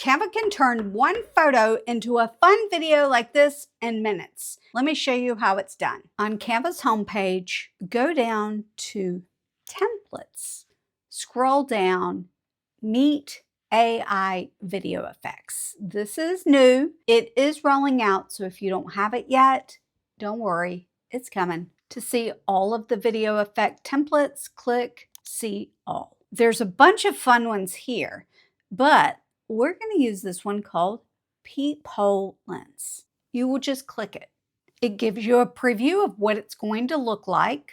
Canva can turn one photo into a fun video like this in minutes. Let me show you how it's done. On Canva's homepage, go down to Templates, scroll down, Meet AI Video Effects. This is new. It is rolling out, so if you don't have it yet, don't worry, it's coming. To see all of the video effect templates, click See All. There's a bunch of fun ones here, but we're going to use this one called Peephole Lens. You will just click it. It gives you a preview of what it's going to look like,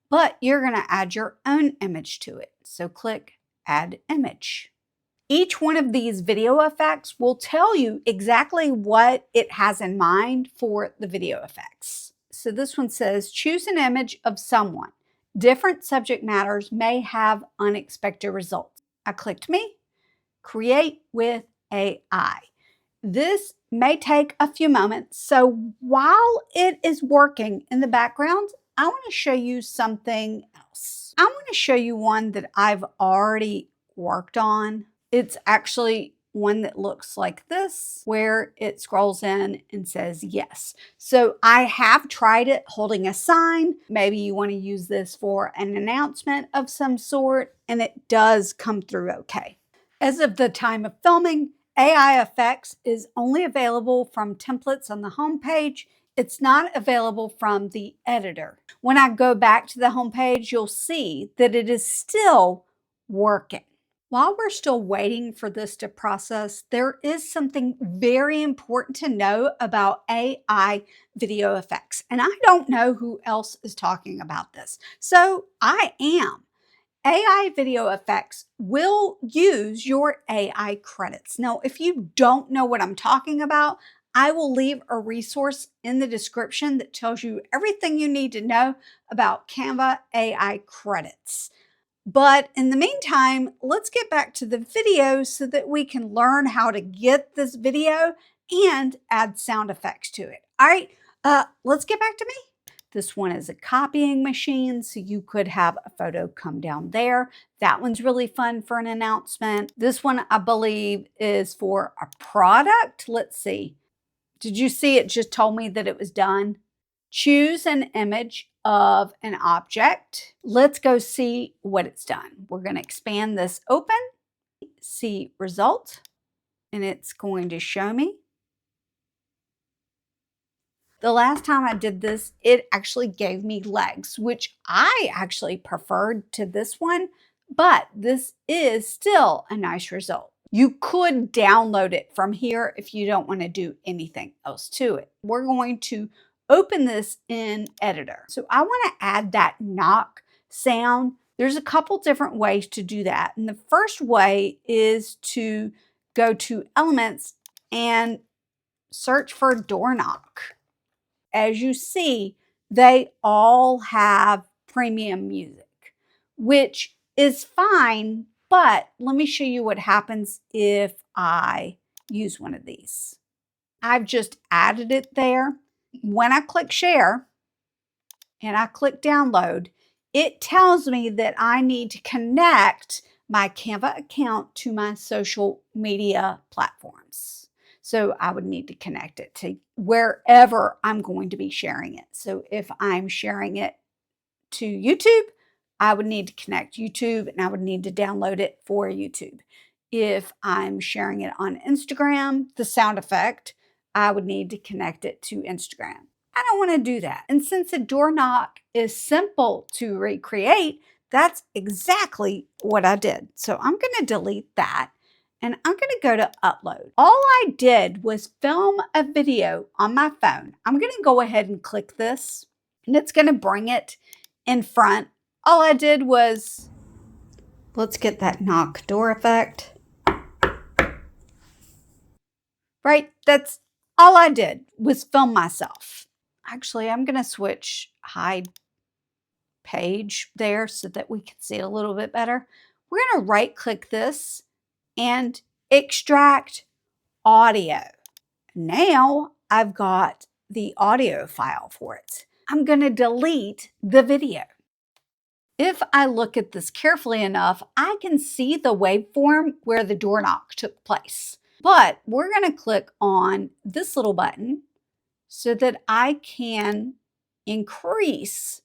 but you're going to add your own image to it. So click Add Image. Each one of these video effects will tell you exactly what it has in mind for the video effects. So this one says, choose an image of someone. Different subject matters may have unexpected results. I clicked Me. Create with AI. This may take a few moments, so while it is working in the background, I want to show you something else. I want to show you one that I've already worked on. It's actually one that looks like this, where it scrolls in and says yes. So I have tried it holding a sign. Maybe you want to use this for an announcement of some sort, and it does come through okay. As of the time of filming, AI Effects is only available from templates on the homepage. It's not available from the editor. When I go back to the homepage, you'll see that it is still working. While we're still waiting for this to process, there is something very important to know about AI video effects. And I don't know who else is talking about this. So I am. AI video effects will use your AI credits. Now, if you don't know what I'm talking about, I will leave a resource in the description that tells you everything you need to know about Canva AI credits. But in the meantime, let's get back to the video so that we can learn how to get this video and add sound effects to it. All right, let's get back to me. This one is a copying machine, so you could have a photo come down there. That one's really fun for an announcement. This one, I believe, is for a product. Let's see. Did you see it just told me that it was done? Choose an image of an object. Let's go see what it's done. We're going to expand this open, see result, and it's going to show me. The last time I did this, it actually gave me legs, which I actually preferred to this one, but this is still a nice result. You could download it from here if you don't want to do anything else to it. We're going to open this in Editor. So I want to add that knock sound. There's a couple different ways to do that. And the first way is to go to Elements and search for door knock. As you see, they all have premium music, which is fine, but let me show you what happens if I use one of these. I've just added it there. When I click Share and I click Download, it tells me that I need to connect my Canva account to my social media platforms. So I would need to connect it to wherever I'm going to be sharing it. So if I'm sharing it to YouTube, I would need to connect YouTube and I would need to download it for YouTube. If I'm sharing it on Instagram, the sound effect, I would need to connect it to Instagram. I don't want to do that. And since a door knock is simple to recreate, that's exactly what I did. So I'm going to delete that. And I'm going to go to Upload. All I did was film a video on my phone. I'm going to go ahead and click this, and it's going to bring it in front. All I did was, let's get that knock door effect. Right? That's all I did was film myself. Actually, I'm going to switch hide page there so that we can see it a little bit better. We're going to right click this and extract audio. Now I've got the audio file for it. I'm going to delete the video. If I look at this carefully enough, I can see the waveform where the door knock took place. But we're going to click on this little button so that I can increase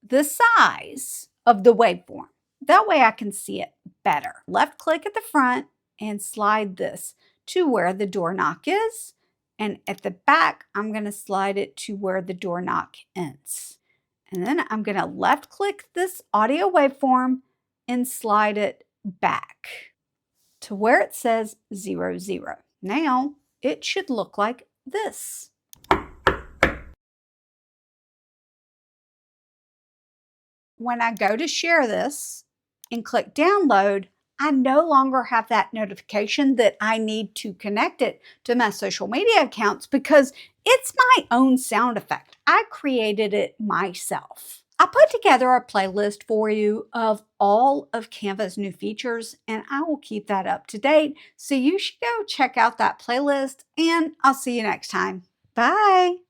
the size of the waveform. That way I can see it better. Left click at the front and slide this to where the door knock is. And at the back, I'm going to slide it to where the door knock ends. And then I'm going to left click this audio waveform and slide it back to where it says 0, 0. Now it should look like this. When I go to share this and click download, I no longer have that notification that I need to connect it to my social media accounts because it's my own sound effect. I created it myself. I put together a playlist for you of all of Canva's new features, and I will keep that up to date. So you should go check out that playlist, and I'll see you next time. Bye.